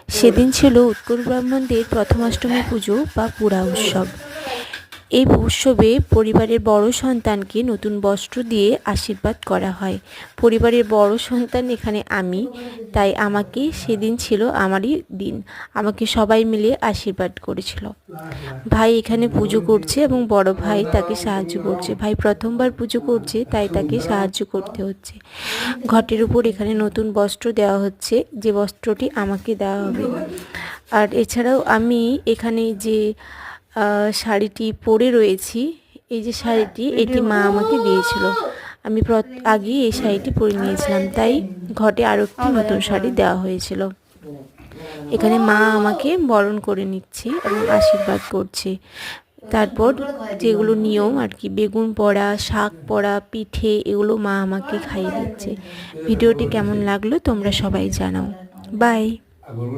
সেদিন ছিল উৎকল ব্রাহ্মণদের প্রথমাষ্টমী পুজো বা পুরা উৎসব। এই উৎসবে পরিবারের বড় সন্তানকে নতুন বস্ত্র দিয়ে আশীর্বাদ করা হয়। পরিবারের বড় সন্তান এখানে আমি, তাই আমাকে সেদিন ছিল আমারই দিন। আমাকে সবাই মিলে আশীর্বাদ করেছিল। ভাই এখানে পুজো করছে এবং বড় ভাই তাকে সাহায্য করছে। ভাই প্রথমবার পুজো করছে, তাই তাকে সাহায্য করতে হচ্ছে। ঘটের উপর এখানে নতুন বস্ত্র দেওয়া হচ্ছে, যে বস্ত্রটি আমাকে দেওয়া হবে। আর এছাড়াও আমি এখানে যে শাড়িটি পরে রয়েছি, এই যে শাড়িটি, এটি মা আমাকে দিয়েছিল। আমি আগেই এই শাড়িটি পরে নিয়েছিলাম, তাই ঘটে আরও একটি নতুন শাড়ি দেওয়া হয়েছিল। এখানে মা আমাকে বরণ করে নিচ্ছে এবং আশীর্বাদ করছে। তারপর যেগুলো নিয়ম আর কি, বেগুন পোড়া, শাক পোড়া, পিঠে, এগুলো মা আমাকে খাইয়ে দিচ্ছে। ভিডিওটি কেমন লাগলো তোমরা সবাই জানাও। বাই।